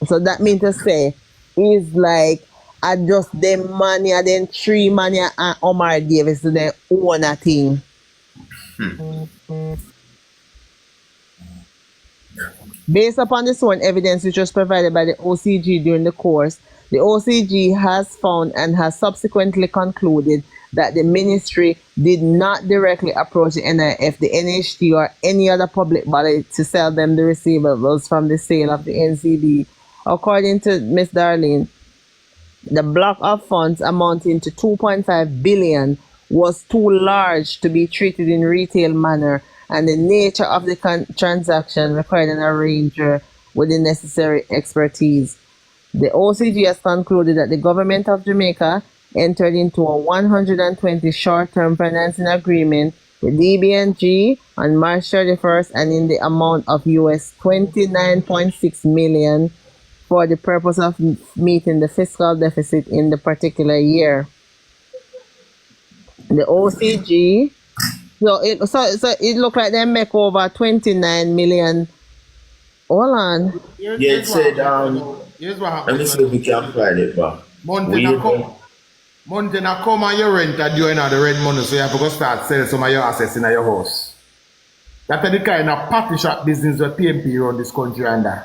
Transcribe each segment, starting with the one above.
So that means to say is like adjust them money and then three money and Omar Davis to their own a thing. Based upon the sworn evidence which was provided by the OCG during the course, the OCG has found and has subsequently concluded that the ministry did not directly approach the NIF, the NHT, or any other public body to sell them the receivables from the sale of the NCD. According to Ms. Darlene, the block of funds amounting to 2.5 billion was too large to be treated in retail manner, and the nature of the transaction required an arranger with the necessary expertise. The OCG has concluded that the government of Jamaica entered into a 120 short-term financing agreement with DBNG on March 31st and in the amount of US 29.6 million for the purpose of meeting the fiscal deficit in the particular year. The OCG, so it looked like they make over 29 million. Hold on. Yeah, it said, here's what let me happens. see if we can find it back. Mountain come and you rent and you the red money, so you have to go start selling some of your assets in your house. That's the kind of party shop business that PMP run this country under.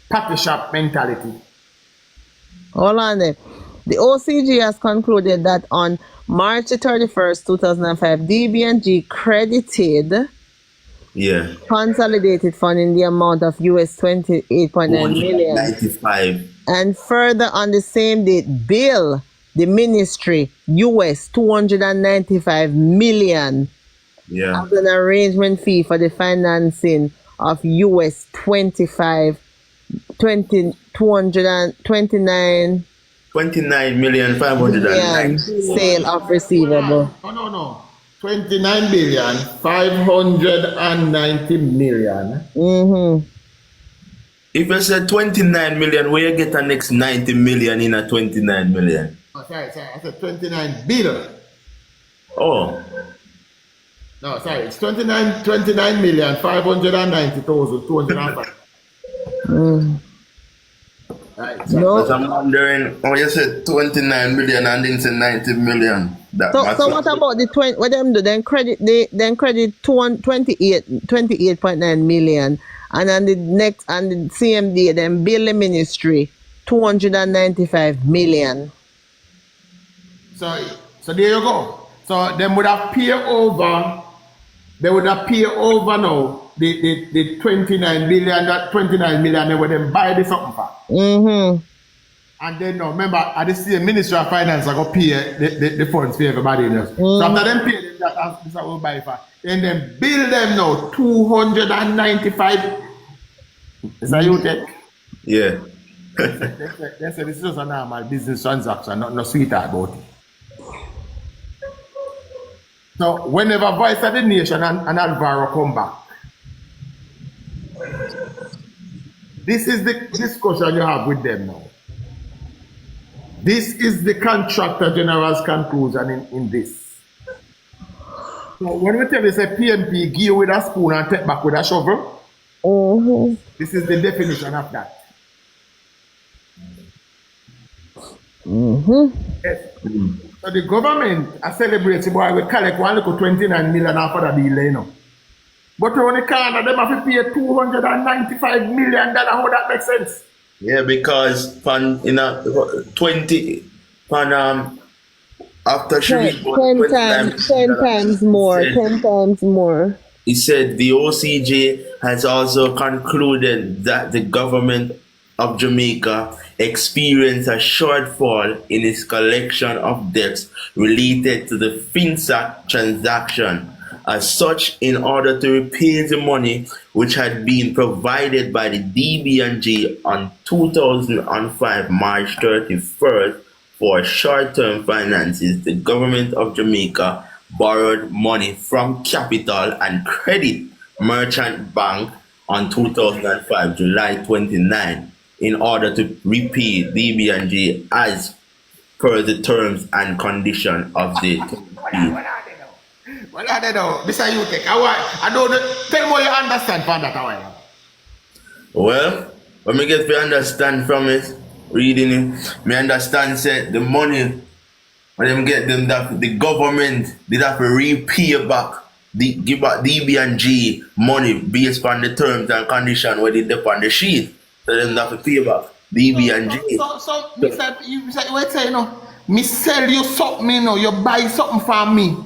Party shop mentality. Hold on there. The OCG has concluded that on March 31st, 2005, DBNG credited consolidated fund in the amount of US 28.9 million. 95. And further on the same date, bill the ministry US 295 million as an arrangement fee for the financing of US 29 million 590 sale of receivable. No. 29 billion 590 million. If you say 29 million, where you get the next 90 million in a 29 million? Oh, sorry. I said 29 billion. Oh. No, sorry. It's 29 million 590,205. Right. No. But I'm wondering, you said 29 million and then say 90 million. So what about the 20? What them do? Then credit 28.9 million, and on the next and the CMD then bill the ministry 295 million. So there you go. So them would have paid over. They would have paid over now the 29 billion, that 29 million. They would then buy this something for. And then now remember at the same Ministry of Finance I go pay the funds for everybody else. So after them pay them that this I will buy for. Then bill them now 295. Is that you take? Yeah. They say this is just a normal business transaction, not no sweetheart about it. So whenever Voice of the Nation and Alvaro come back, this is the discussion you have with them now. This is the Contractor General's conclusion in this. So when we tell you say PMP give you with a spoon and take back with a shovel, this is the definition of that. Yes. So the government are celebrating why we collect one little 29 million after the deal, you know. But when the corner, them have to pay $295 million. How that makes sense? Yeah, because after she 10 times more. He said the OCJ has also concluded that the government of Jamaica experienced a shortfall in its collection of debts related to the Finsac transaction. As such, in order to repay the money which had been provided by the DBNG on 2005 March 31st for short-term finances, the government of Jamaica borrowed money from Capital and Credit Merchant Bank on 2005 July 29 in order to repay DBNG as per the terms and condition of the deal. Well, I don't know. Mr. Utek, I don't know. Tell me what you understand from that. Well, What me get to understand from it, reading it, me understand say the money when them get them that the government did have to repay back give back DB and G money based on the terms and conditions where they dip on the sheet. So them have to pay back DB and G. So, wait, say, you know, me sell you something, you know, you buy something from me.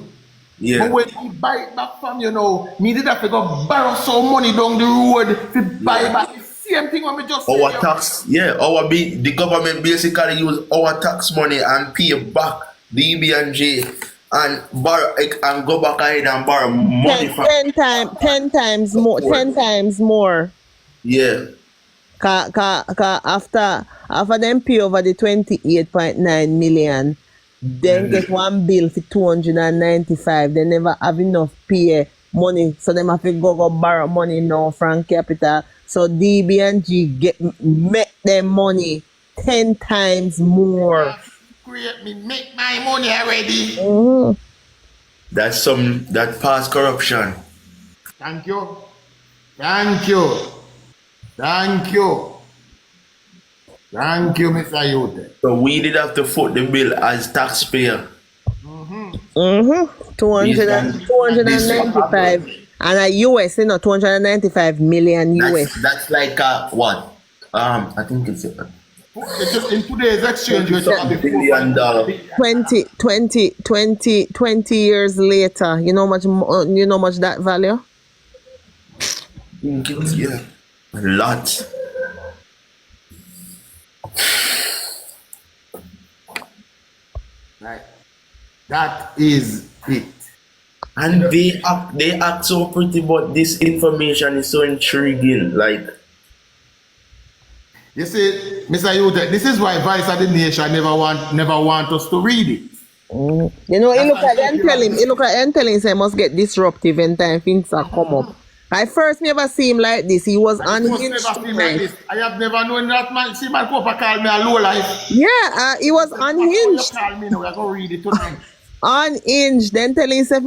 Yeah. But when you buy it back from you know, me did have to go borrow some money down the road to buy back. The same thing when we just Our say, tax, yeah, the government basically use our tax money and pay back DB and J and borrow and go back ahead and borrow money from 10 times more. 10 times more. yeah. After them pay over the 28.9 million, then get one bill for 295. They never have enough pay money, so them have to go borrow money now from capital. So DB and G make them money 10 times more. create me, make my money already. That's past corruption. Thank you. Thank you. Thank you. Thank you, Mr. Yote. So we did have to foot the bill as taxpayer. 295 and a US, you know, 295 million US. That's like what? I think it's In today's exchange, you're talking $1 billion. 20 years later, you know much that value? Yeah, a lot. Right. That is it. And they act so pretty, but this information is so intriguing. Like, You see, Mr. Yote, this is why Vice of the Nation never want us to read it. You know, he look at and tell him say must get disruptive when time Finsac come up. I first never see him like this. He was unhinged. I have never known that man. See, man, Papa call me a low life. Yeah, he was unhinged. Call me now. We're going to read it tonight. Unhinged. Then tell himself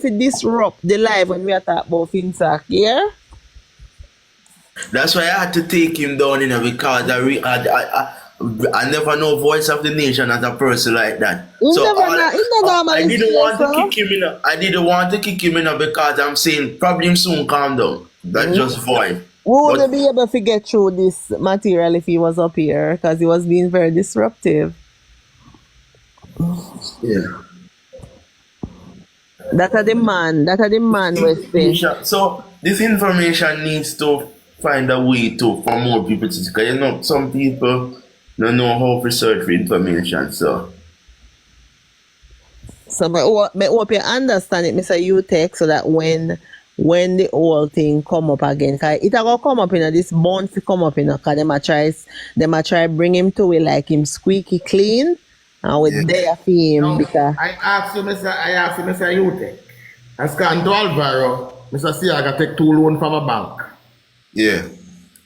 it disrupt the life when we are talking about Finsac. Yeah. that's why I had to take him down, because I never know Voice of the Nation as a person like that. I didn't want to kick him in. I didn't want to kick him in because I'm saying probably him soon calm down. That's just voice. We wouldn't be able to get through this material if he was up here because he was being very disruptive. Yeah. That are the man was saying. So this information needs to find a way to for more people to, because some people don't know how to search for information. So I hope you understand it, Mr. Utek, so that when the whole thing come up again, cause it will come up this bound to come up cause them a try bring him to it like him squeaky clean and with there for him because I asked you, Mr. Utek, as Canto Alvaro, Mr. Siaga take 2 loans from a bank. yeah.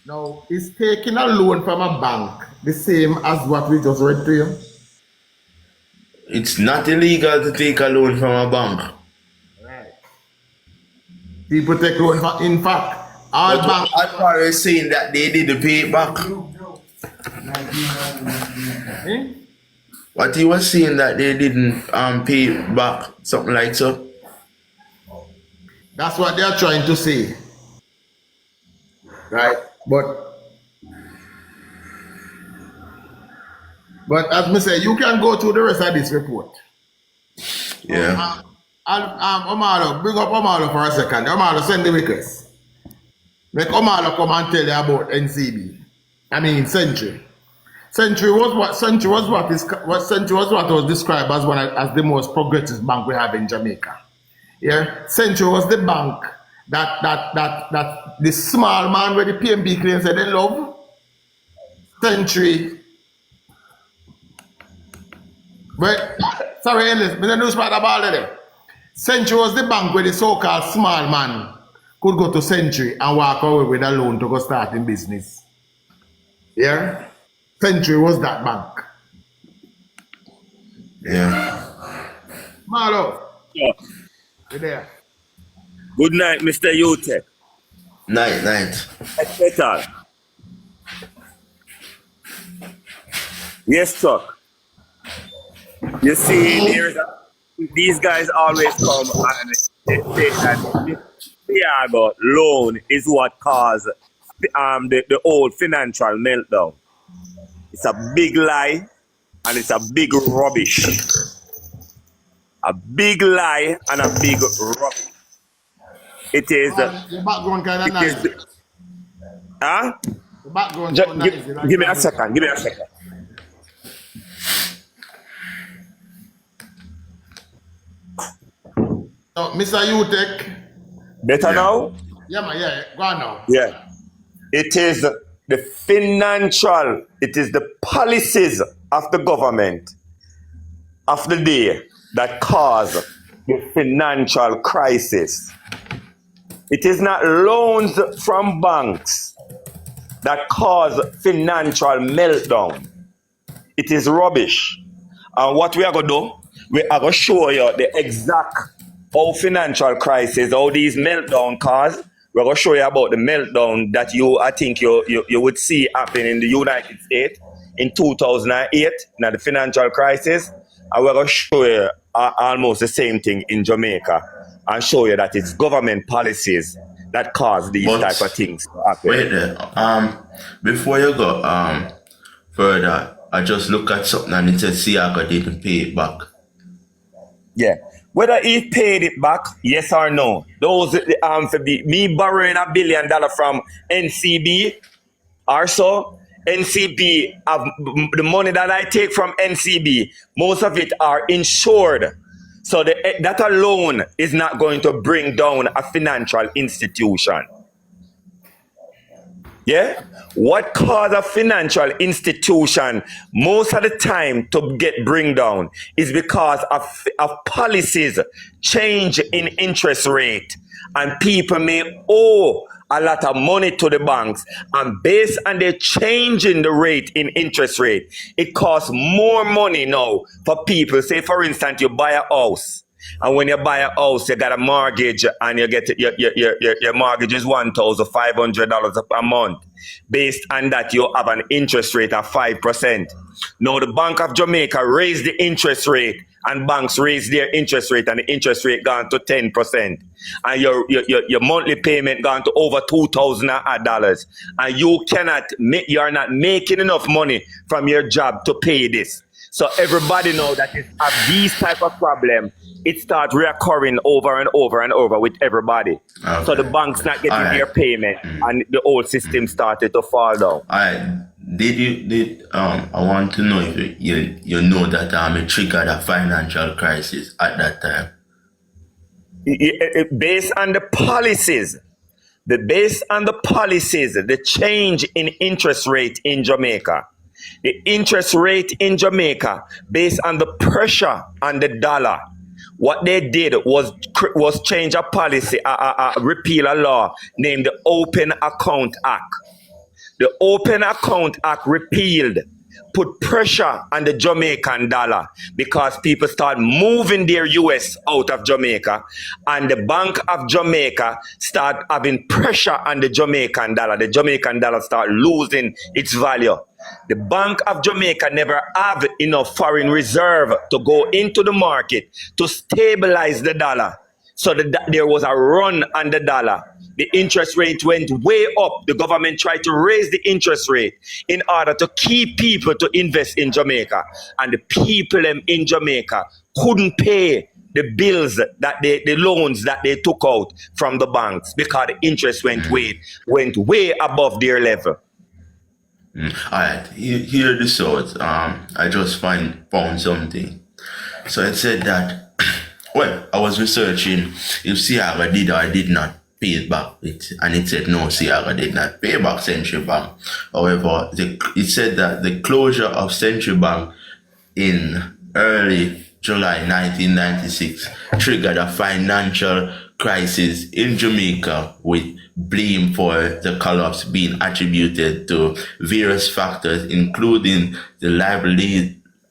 Now, is taking a loan from a bank the same as what we just read to you? It's not illegal to take a loan from a bank. Right. People take loan from, in fact, all banks. Alvaro is saying that they didn't pay it back. What he was saying that they didn't pay it back, something like so. That's what they are trying to say. Right? But as me say, you can go through the rest of this report. Yeah. Omalo, bring up Omalo for a second. Omalo, send the request. Make Omalo come and tell you about NCB. I mean, Century. Century was what was described as as the most progressive bank we have in Jamaica. Yeah, Century was the bank that the small man where the PMB claims said they love. Century. But sorry, Ellis, I don't know about it. Century was the bank where the so-called small man could go to Century and walk away with a loan to go start in business. Yeah? Century was that bank. Yeah. Marlo. Yeah. You there? Good night, Mr. Yote. Night. Metal. Yes, Chuck. You see, these guys always come and they say that this Thiago loan is what caused the old financial meltdown. It's a big lie and it's a big rubbish. A big lie and a big rubbish. It is. The background kind of It nice. is. Huh? The background so nice. Give me a second. Give me a second. So, Mr. Utek. Better now? Yeah, man, yeah. Go on now. Yeah. It is the financial, it is the policies of the government of the day that cause the financial crisis. It is not loans from banks that cause financial meltdown. It is rubbish. And what we are going to do, we are going to show you the exact how financial crisis, how these meltdown cause. We're going to show you about the meltdown that I think you would see happen in the United States in 2008, now the financial crisis. And we're going to show you almost the same thing in Jamaica and show you that it's government policies that cause these type of things to happen. Wait there. Before you go further, I just look at something and it says Siaka didn't pay it back. Yeah. Whether he paid it back, yes or no. Those for me borrowing $1 billion from NCB or so. NCB, the money that I take from NCB, most of it are insured. So that alone is not going to bring down a financial institution. Yeah? What causes a financial institution most of the time to bring down is because of policies change in interest rate, and people may owe a lot of money to the banks, and based on the change in the rate in interest rate, it costs more money now for people. Say for instance, you buy a house. And when you buy a house, you got a mortgage, and you get your mortgage is $1,500 a month. Based on that, you have an interest rate of 5%. Now, the Bank of Jamaica raised the interest rate, and banks raised their interest rate, and the interest rate gone to 10%. And your monthly payment gone to over $2,000, and you are not making enough money from your job to pay this. So everybody know that if have these type of problem, it starts reoccurring over and over and over with everybody. Okay. So the bank's not getting their payment, and the whole system started to fall down. I want to know if you know that it triggered a financial crisis at that time. Based on the policies, the change in interest rate in Jamaica. The interest rate in Jamaica, based on the pressure on the dollar, what they did was change a policy, repeal a law named the Open Account Act. The Open Account Act repealed, put pressure on the Jamaican dollar because people start moving their US out of Jamaica, and the Bank of Jamaica start having pressure on the Jamaican dollar. The Jamaican dollar start losing its value. The Bank of Jamaica never have enough foreign reserve to go into the market to stabilize the dollar. So there was a run on the dollar. The interest rate went way up. The government tried to raise the interest rate in order to keep people to invest in Jamaica. And the people in Jamaica couldn't pay the bills that the loans that they took out from the banks because the interest went way above their level. All right, hear the source. I just found something. So it said that, well, I was researching if Siaga did or did not pay it back. And it said no, Siaga did not pay back Central Bank. However, it said that the closure of Central Bank in early July 1996 triggered a financial crisis in Jamaica, with blame for the collapse being attributed to various factors, including the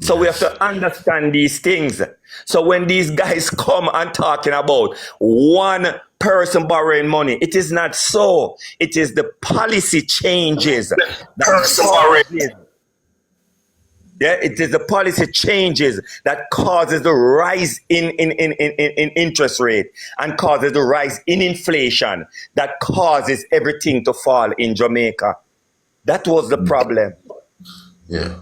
So we have Yes. to understand these things. So when these guys come and talking about one person borrowing money, it is not so. It is the policy changes that Person borrowing. causes. Yeah, it is the policy changes that causes the rise in interest rate and causes the rise in inflation that causes everything to fall in Jamaica. That was the problem. Yeah.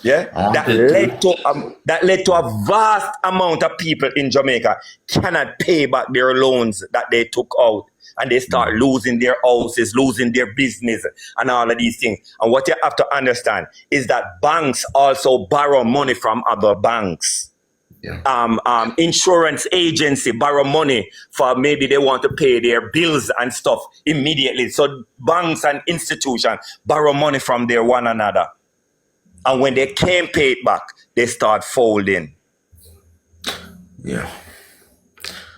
Yeah, I that wanted led to. to a vast amount of people in Jamaica cannot pay back their loans that they took out, and they start losing their houses, losing their business, and all of these things. And what you have to understand is that banks also borrow money from other banks. Yeah. Insurance agency borrow money for maybe they want to pay their bills and stuff immediately. So banks and institutions borrow money from their one another. And when they can't pay it back, they start folding. Yeah.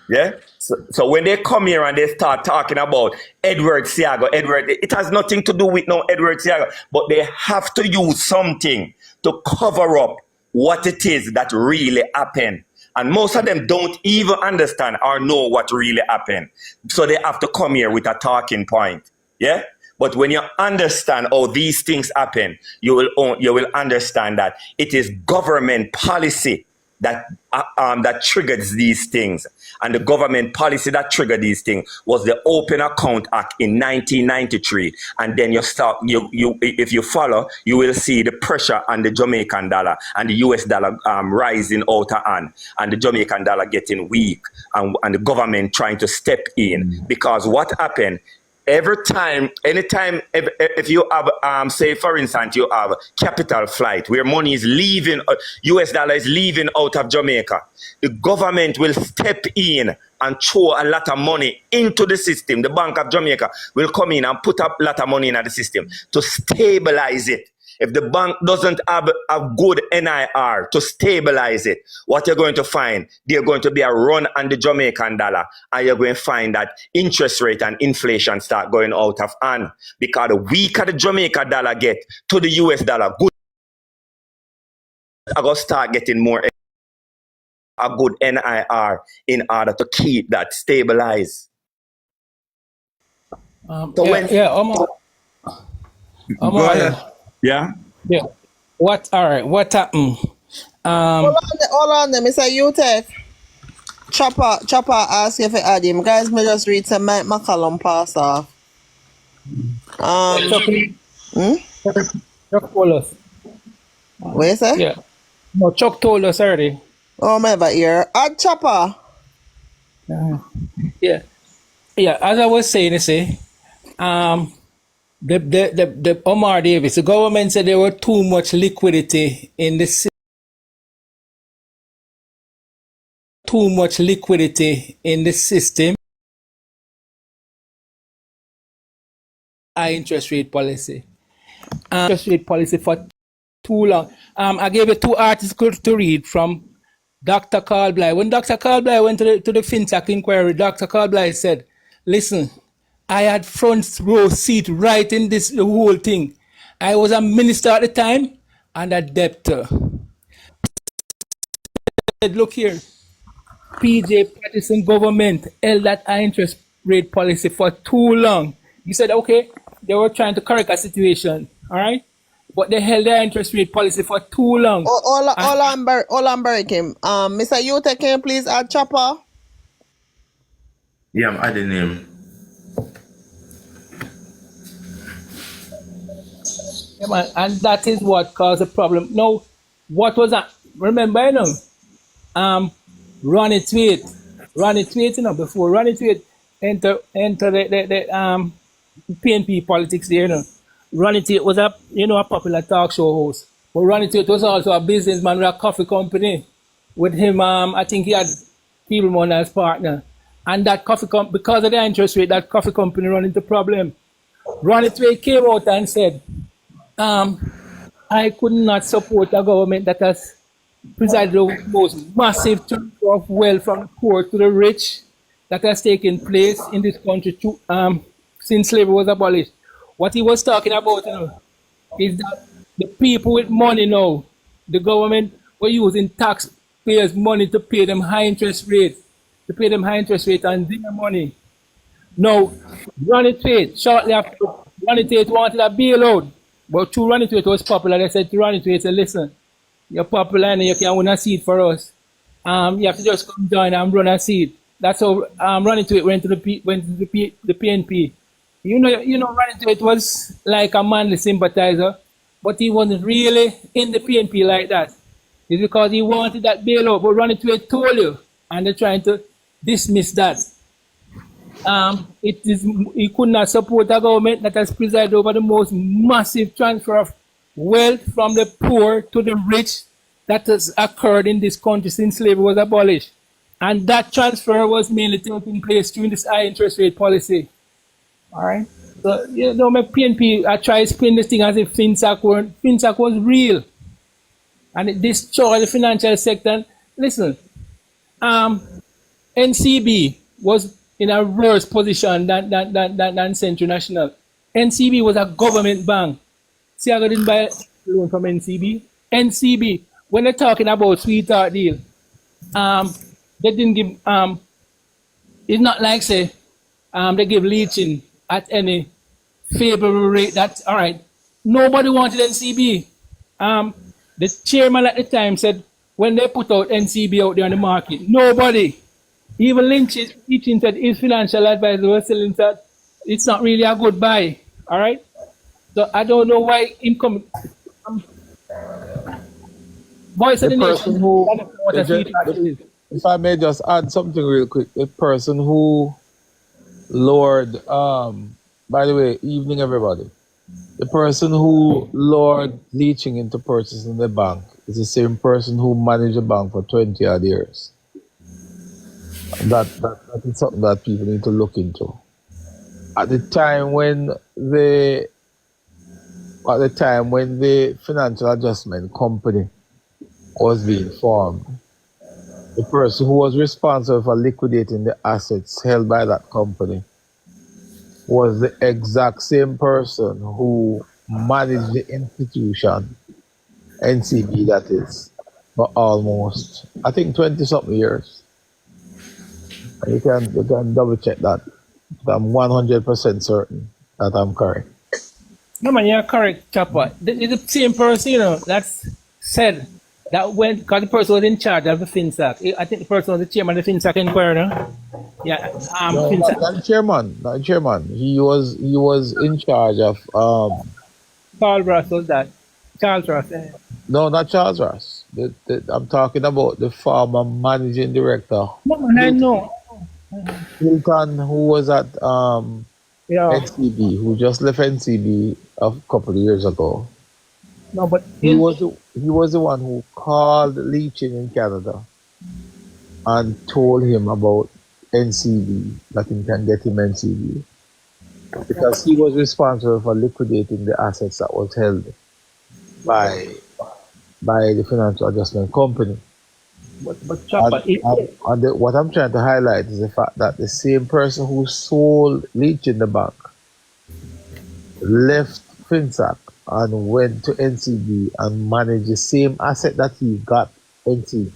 Yeah? So when they come here and they start talking about Edward Siago, it has nothing to do with no Edward Siago, but they have to use something to cover up what it is that really happened. And most of them don't even understand or know what really happened. So they have to come here with a talking point. Yeah? But when you understand how these things happen, you will understand that it is government policy that triggers these things. And the government policy that triggered these things was the Open Account Act in 1993. And then if you follow, you will see the pressure on the Jamaican dollar and the US dollar rising out of hand, and the Jamaican dollar getting weak, and the government trying to step in. Because what happened, anytime, if you have, say, for instance, you have capital flight where money is leaving, US dollar is leaving out of Jamaica, the government will step in and throw a lot of money into the system. The Bank of Jamaica will come in and put up a lot of money into the system to stabilize it. If the bank doesn't have a good NIR to stabilize it, what you're going to find, there's going to be a run on the Jamaican dollar, and you're going to find that interest rate and inflation start going out of hand. Because the weaker the Jamaican dollar get to the US dollar, good, are going to start getting more a good NIR in order to keep that stabilized. Go ahead. Yeah. Yeah. What? All right. What happened? Hold on, Mr. Utech. Chopper ask if you add him. Guys, me just read some Mike McCallum pass off. Chuck told us. What you say? Yeah. No, Chuck told us already. Oh, my bad here. Add Chopper. Yeah. Yeah. As I was saying, you see, the Omar Davis, the government said there were too much liquidity in the system. Too much liquidity in the system. High interest rate policy. Interest rate policy for too long. I gave you 2 articles to read from Dr. Carl Bly. When Dr. Carl Bly went to the Finsac inquiry, Dr. Carl Bly said, listen, I had front row seat right in this the whole thing. I was a minister at the time and a debtor. Look here, PJ Patterson government held that high interest rate policy for too long. You said, okay, they were trying to correct a situation, all right? But they held their interest rate policy for too long. Hold on, Kim. Mr. Utech, can you please add Chopper? Yeah, I'm adding him. Yeah, man, and that is what caused the problem. No, what was that? Remember, Ronnie Tweet, before Ronnie Tweet enter the PNP politics there, Ronnie Tweet was a popular talk show host, but Ronnie Tweet was also a businessman with a coffee company. With him, I think he had Peelman as partner, and that coffee because of the interest rate, that coffee company run into problem. Ronnie Tweet came out and said, I could not support a government that has presided over the most massive transfer of wealth from the poor to the rich that has taken place in this country since slavery was abolished. What he was talking about is that the people with money now the government were using taxpayers' money to pay them high interest rates, and their money. Now, Ronnie Tate, shortly after, Ronnie Tate wanted a bailout, but through Ronnie Tate was popular. They said to Ronnie Tate, say, listen, you're popular and you can win a seat for us. You have to just come down and run a seat. That's how Ronnie Tate went to the PNP. Ronnie Tate was like a manly sympathizer, but he wasn't really in the PNP like that. It's because he wanted that bailout, but Ronnie Tate told you, and they're trying to dismiss that. He could not support a government that has presided over the most massive transfer of wealth from the poor to the rich that has occurred in this country since slavery was abolished. And that transfer was mainly taking place during this high interest rate policy. All right. So, my PNP, I try to spin this thing as if Finsac was real. And it destroyed the financial sector. Listen, NCB was in a worse position than Central National. NCB was a government bank. See, I didn't buy a loan from NCB. NCB, when they're talking about sweetheart deal, they didn't give, it's not like, say, they give leaching at any favorable rate. That's all right. Nobody wanted NCB. The chairman at the time said, when they put out NCB out there on the market, nobody, even Leaching said his financial advisor was telling that it's not really a good buy. All right. So I don't know why him come. Voice of the person nation. who, if I may just add something real quick, the person who lured, by the way, evening everybody. The person who lured Leaching into purchasing the bank is the same person who managed the bank for 20 odd years. That is something that people need to look into. At the time when the Financial Adjustment Company was being formed, the person who was responsible for liquidating the assets held by that company was the exact same person who managed the institution, NCB that is, for almost, I think, 20-something years. And you can double check that. I'm 100% certain that I'm correct. No man, you're correct, Chopper. It's the same person, that's said that when, because the person was in charge of the Finsac. I think the person was the chairman of the Finsac inquiry, no? Yeah, No, Finsac. not chairman. He was in charge of Charles Ross was that. Charles Ross. no, not Charles Ross. I'm talking about the former managing director, No man, I know. Hilton, who was at Yeah. NCB, who just left NCB a couple of years ago. No, but He was the one who called Leaching in Canada and told him about NCB, that he can get him NCB, because he was responsible for liquidating the assets that was held by the Financial Adjustment Company. But Chopper, What I'm trying to highlight is the fact that the same person who sold Leaching the bank left Finsac and went to NCB and managed the same asset that he got NCB.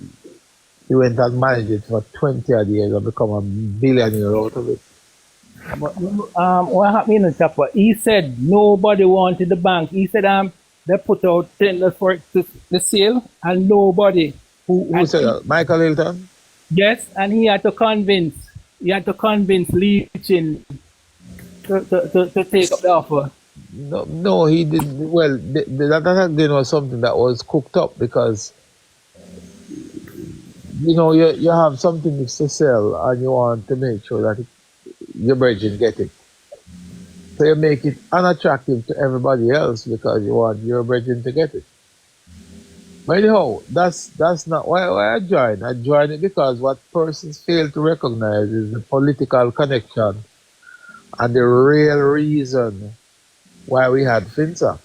He went and managed it for 20 odd years and become a billionaire out of it. what happened in the Chopper? He said nobody wanted the bank. He said they put out tenders for it to the sale and nobody. Who said that? Michael Hilton? Yes, and he had to convince Leaching to take up the offer. No, he didn't. Well, that again was something that was cooked up because, you have something to sell and you want to make sure that your brethren get it. So you make it unattractive to everybody else because you want your brethren to get it. But anyhow, that's not why I joined. I joined it because what persons fail to recognize is the political connection and the real reason why we had Finsac.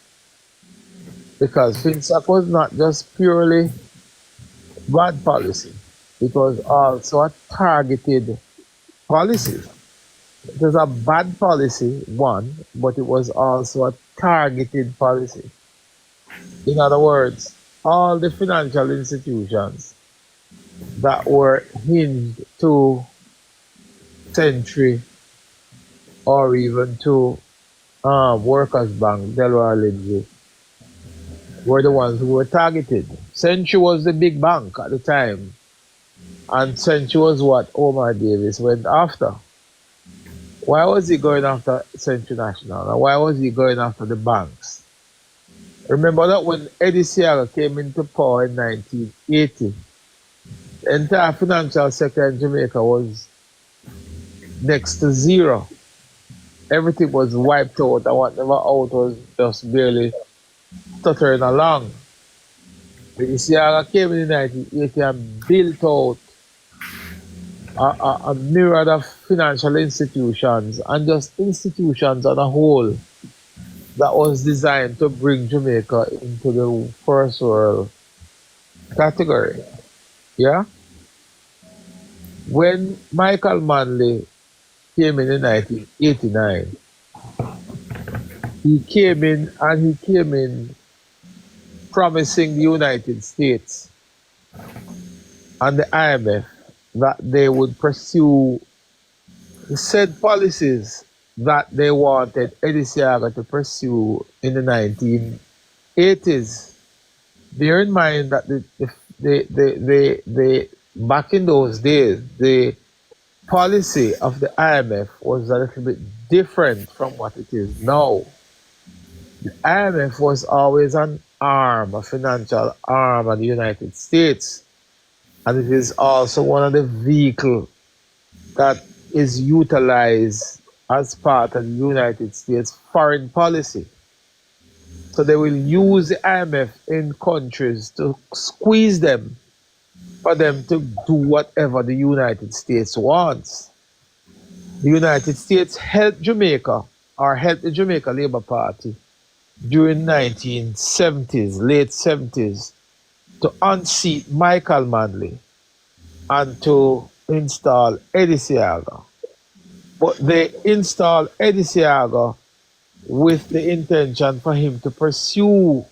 Because Finsac was not just purely bad policy. It was also a targeted policy. It was a bad policy, one, but it was also a targeted policy. In other words, all the financial institutions that were hinged to Century or even to Workers Bank, Delaware Lindsay, were the ones who were targeted. Century was the big bank at the time, and Century was what Omar Davis went after. Why was he going after Century National? And why was he going after the banks? Remember that when Eddie Seaga came into power in 1980, the entire financial sector in Jamaica was next to zero. Everything was wiped out, and whatever out was just barely stuttering along. Eddie Seaga came in 1980 and built out a myriad of financial institutions and just institutions on a whole that was designed to bring Jamaica into the first world category. Yeah? When Michael Manley came in 1989, he came in promising the United States and the IMF that they would pursue the said policies that they wanted Eddie Seaga to pursue in the 1980s. Bear in mind that the back in those days, the policy of the IMF was a little bit different from what it is now. The IMF was always an arm, a financial arm of the United States. And it is also one of the vehicles that is utilized as part of the United States foreign policy. So they will use the IMF in countries to squeeze them for them to do whatever the United States wants. The United States helped Jamaica, or helped the Jamaica Labour Party during 1970s, late 70s, to unseat Michael Manley and to install Eddie Seaga. But they installed Eddie Seaga with the intention for him to pursue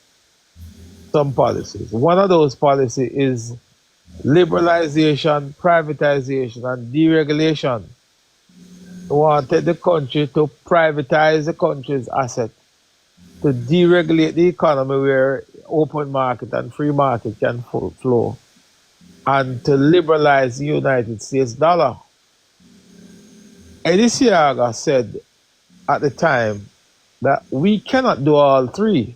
some policies. One of those policies is liberalization, privatization, and deregulation. They wanted the country to privatize the country's asset, to deregulate the economy where open market and free market can flow, and to liberalize the United States dollar. Eddie Seaga said at the time that we cannot do all three.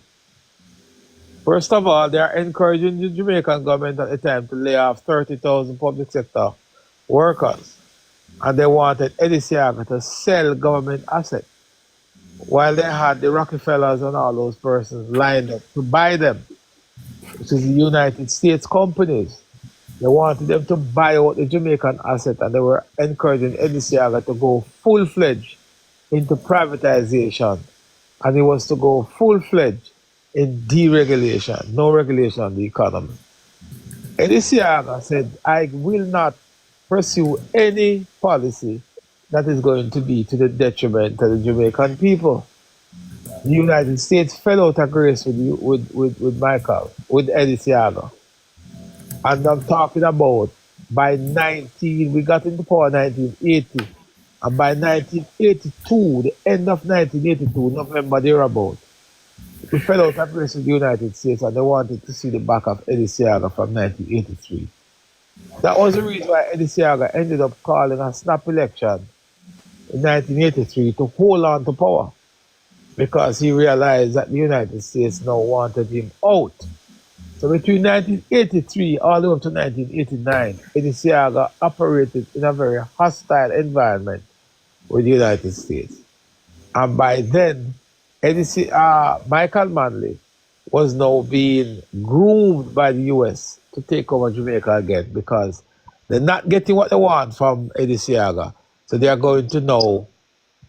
First of all, they are encouraging the Jamaican government at the time to lay off 30,000 public sector workers. And they wanted Eddie Seaga to sell government assets while they had the Rockefellers and all those persons lined up to buy them, which is the United States companies. They wanted them to buy out the Jamaican asset, and they were encouraging Eddie Seaga to go full-fledged into privatization. And he was to go full-fledged in deregulation, no regulation of the economy. Eddie Seaga said, I will not pursue any policy that is going to be to the detriment of the Jamaican people. The United States fell out of grace with Michael, with Eddie Seaga. And I'm talking about we got into power in 1980. And by 1982, the end of 1982, November thereabout, we fell out of grace with the United States, and they wanted to see the back of Eddie Seaga from 1983. That was the reason why Eddie Seaga ended up calling a snap election in 1983 to hold on to power, because he realized that the United States now wanted him out. So between 1983 all the way up to 1989, Eddie Seaga operated in a very hostile environment with the United States. And by then, Michael Manley was now being groomed by the US to take over Jamaica again, because they're not getting what they want from Eddie Seaga. So they are going to now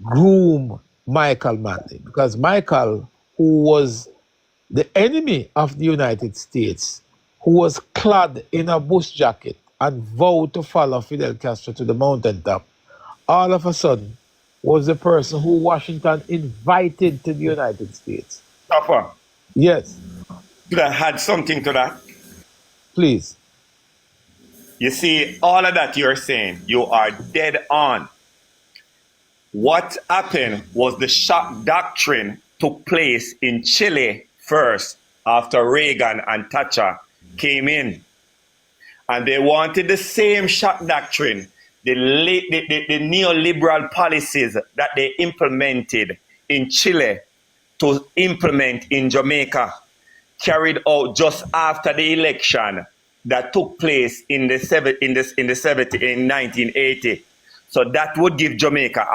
groom Michael Manley, because Michael, who was the enemy of the United States, who was clad in a bush jacket and vowed to follow Fidel Castro to the mountaintop, all of a sudden was the person who Washington invited to the United States. Papa. Yes. Could I add something to that? Please. You see, all of that you're saying, you are dead on. What happened was the shock doctrine took place in Chile first after Reagan and Thatcher came in. And they wanted the same shock doctrine, the neoliberal policies that they implemented in Chile to implement in Jamaica, carried out just after the election that took place in the 1980. So that would give Jamaica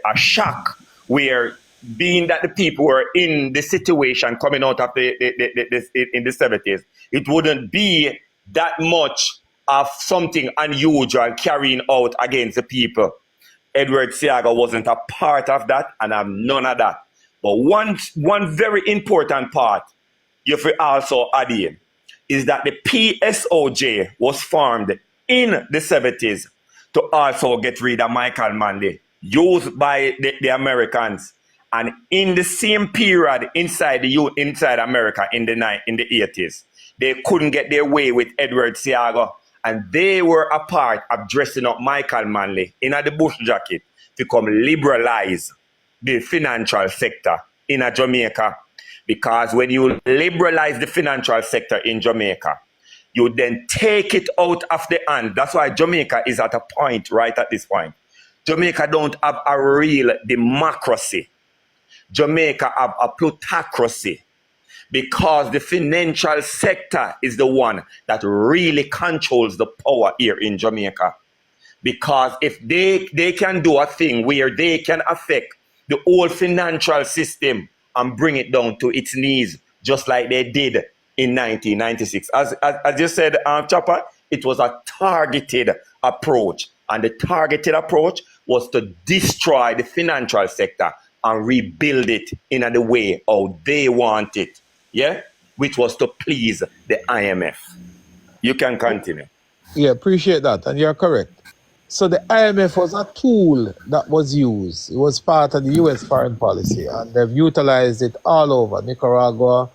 a shock, where being that the people were in the situation coming out of in the 70s, it wouldn't be that much of something unusual carrying out against the people. Edward Seaga wasn't a part of that, and I'm none of that. But one very important part you have to also add in is that the PSOJ was formed in the 70s to also get rid of Michael Manley, used by the Americans. And in the same period inside America in the 80s, they couldn't get their way with Edward Seaga, and they were a part of dressing up Michael Manley in the bush jacket to come liberalize the financial sector in Jamaica. Because when you liberalize the financial sector in Jamaica, you then take it out of the hand. That's why Jamaica is at a point, right at this point. Jamaica don't have a real democracy. Jamaica have a plutocracy, because the financial sector is the one that really controls the power here in Jamaica. Because if they can do a thing where they can affect the whole financial system and bring it down to its knees, just like they did in 1996. As you said, Chopper, it was a targeted approach. And the targeted approach was to destroy the financial sector and rebuild it in the way how they want it. Yeah? Which was to please the IMF. You can continue. Yeah, appreciate that. And you're correct. So the IMF was a tool that was used. It was part of the U.S. foreign policy, and they've utilized it all over Nicaragua,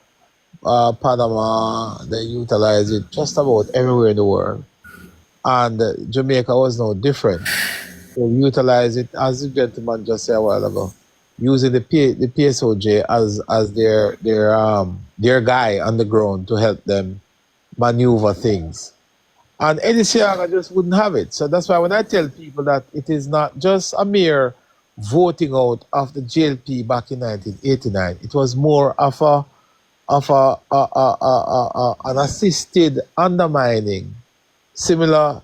Panama. They utilize it just about everywhere in the world. And Jamaica was no different. They utilize it, as the gentleman just said a while ago, using the PSOJ as their guy on the ground to help them maneuver things. And Eddie Seaga just wouldn't have it. So that's why when I tell people that it is not just a mere voting out of the JLP back in 1989, it was more of an assisted undermining, similar,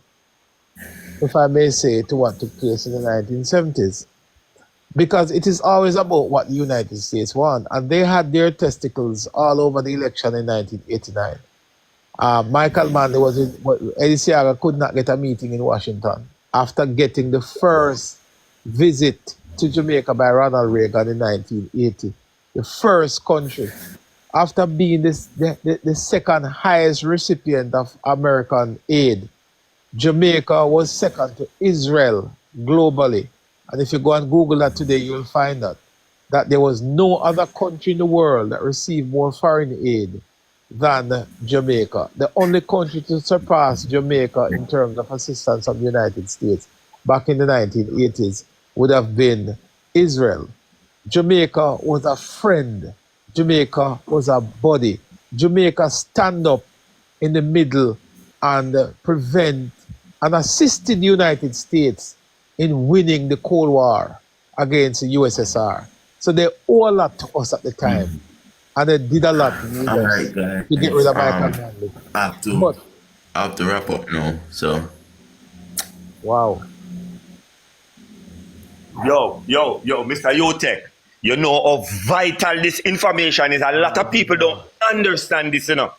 if I may say, to what took place in the 1970s. Because it is always about what the United States want. And they had their testicles all over the election in 1989. Michael Manley Eddie Seaga could not get a meeting in Washington after getting the first visit to Jamaica by Ronald Reagan in 1980. The first country. After being the second highest recipient of American aid, Jamaica was second to Israel globally. And if you go and Google that today, you'll find that there was no other country in the world that received more foreign aid than Jamaica. The only country to surpass Jamaica in terms of assistance of the United States back in the 1980s would have been Israel. Jamaica was a friend. Jamaica was a buddy. Jamaica stand up in the middle and prevent and assisted the United States in winning the Cold War against the USSR. So they owe a lot to us at the time. And they did a lot to get rid of Michael Manley. I have to wrap up now. So, wow. Yo, Mr. Yotek, you know how vital this information is. A lot of people don't understand this, and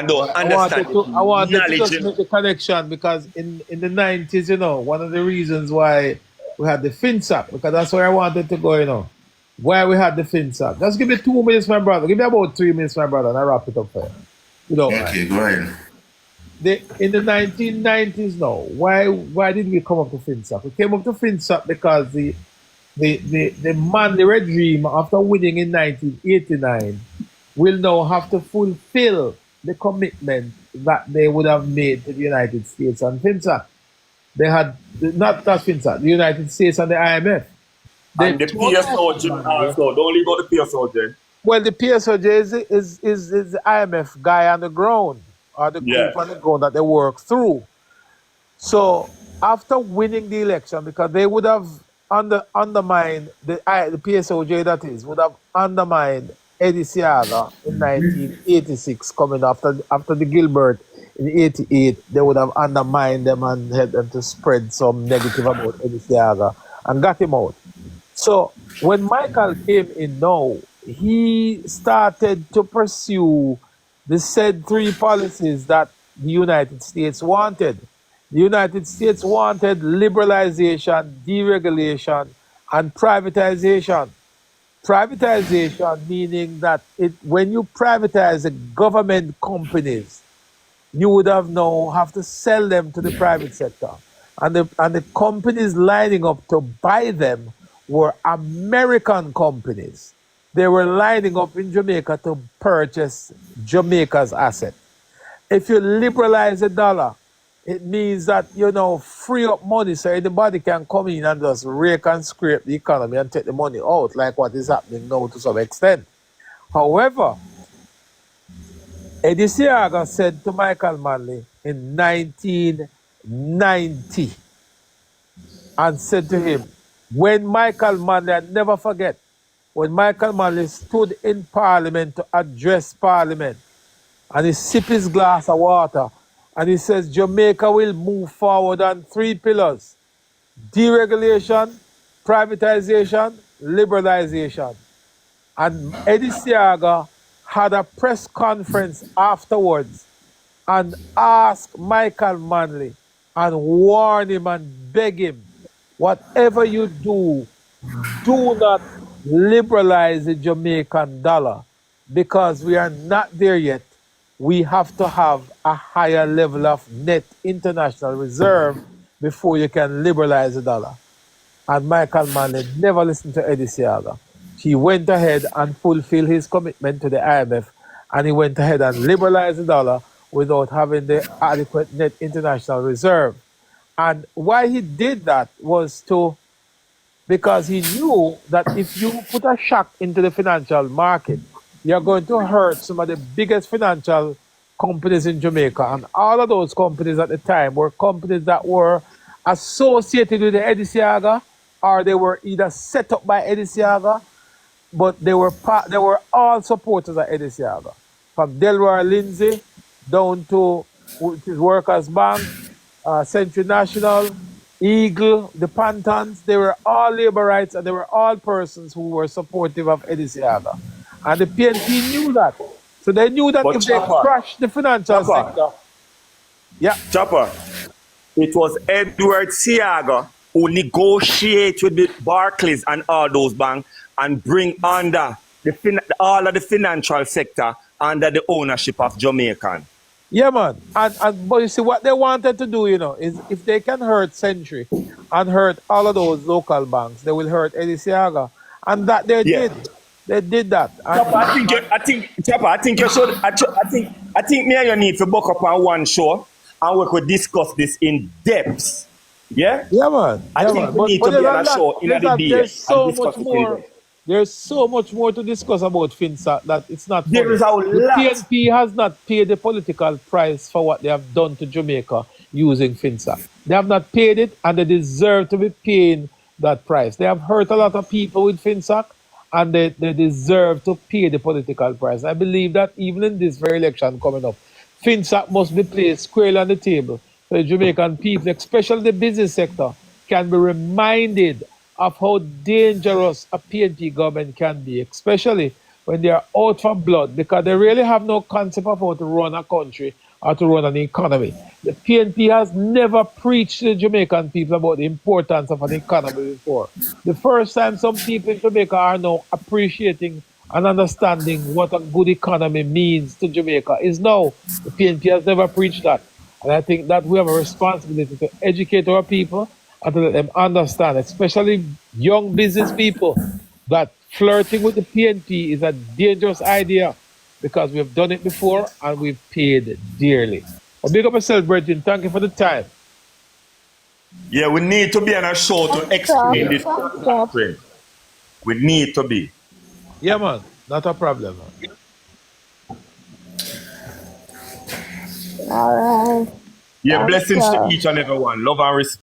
don't understand I wanted to just make the connection, because in the 90s, one of the reasons why we had the Finsac, because that's where I wanted to go, why we had the Finsac. Just give me 2 minutes, my brother. Give me about 3 minutes, my brother, and I wrap it up for you. Okay, go ahead. In the 1990s now, why did we come up to Finsac? We came up to Finsac because the Manley regime, after winning in 1989, will now have to fulfill the commitment that they would have made to the United States and FinSat. They had not FinSat, the United States and the IMF. They And the told PSO Michael Manley, also. Don't leave out the PSO, Jen. well, the PSOJ is the IMF guy on the ground, or the Yeah. group on the ground that they work through. So after winning the election, because they would have undermined the PSOJ, that is, would have undermined Eddie Seaga in 1986, coming after the Gilbert in 88, they would have undermined them and had them to spread some negative about Eddie Seaga and got him out. So when Michael came in now, he started to pursue the said three policies that the United States wanted. The United States wanted liberalization, deregulation, and privatization. Privatization meaning that when you privatize the government companies, you would have to sell them to the private sector. And the companies lining up to buy them were American companies. They were lining up in Jamaica to purchase Jamaica's asset. If you liberalize the dollar, it means that free up money so anybody can come in and just rake and scrape the economy and take the money out, like what is happening now to some extent. However, Eddie Seaga said to Michael Manley in 1990 and said to him, when Michael Manley, I never forget, when Michael Manley stood in Parliament to address Parliament, and he sipped his glass of water, and he says, Jamaica will move forward on three pillars: deregulation, privatization, liberalization. And Eddie Seaga had a press conference afterwards and asked Michael Manley and warn him and beg him, whatever you do, do not liberalize the Jamaican dollar, because we are not there yet. We have to have a higher level of net international reserve before you can liberalize the dollar. And Michael Manley never listened to Eddie Seaga. He went ahead and fulfilled his commitment to the IMF, and he went ahead and liberalized the dollar without having the adequate net international reserve. And why he did that was because he knew that if you put a shock into the financial market, you're going to hurt some of the biggest financial companies in Jamaica. And all of those companies at the time were companies that were associated with the Eddie Seaga, or they were either set up by Eddie Seaga, but they were all supporters of Eddie Seaga. From Delroy Lindsay down to Workers Bank, Century National, Eagle, the Pantons, they were all labor rights, and they were all persons who were supportive of Eddie Seaga. And the PNP knew that. So they knew that But if they crashed the financial sector. Yeah. Chopper, it was Edward Seaga who negotiated with the Barclays and all those banks and bring under all of the financial sector under the ownership of Jamaican. Yeah, man. But you see, what they wanted to do, is if they can hurt Century and hurt all of those local banks, they will hurt Eddie Seaga. And that they did. They did that. Chopper, I think you should. I think me and you need to book up on one show and we could discuss this in depth. Yeah? Yeah, man. I think we need to be on a show in a debate and discuss it in depth. There's so much more to discuss about Finsac that it's not funny. There is a lot. The PNP has not paid the political price for what they have done to Jamaica using Finsac. They have not paid it, and they deserve to be paying that price. They have hurt a lot of people with Finsac, and they deserve to pay the political price. I believe that even in this very election coming up, Finsac must be placed squarely on the table so the Jamaican people, especially the business sector, can be reminded of how dangerous a PNP government can be, especially when they are out for blood, because they really have no concept of how to run a country or to run an economy. The PNP has never preached to the Jamaican people about the importance of an economy before. The first time some people in Jamaica are now appreciating and understanding what a good economy means to Jamaica is now. The PNP has never preached that. And I think that we have a responsibility to educate our people and to let them understand, especially young business people, that flirting with the PNP is a dangerous idea. because we've done it before and we've paid dearly. But big up yourself, Bridget. Thank you for the time. Yeah, we need to be on a show to explain this doctrine. We need to be. Yeah, man. Not a problem, man. All right. Yeah, Thanks, blessings to sir. each and every one. Love and respect.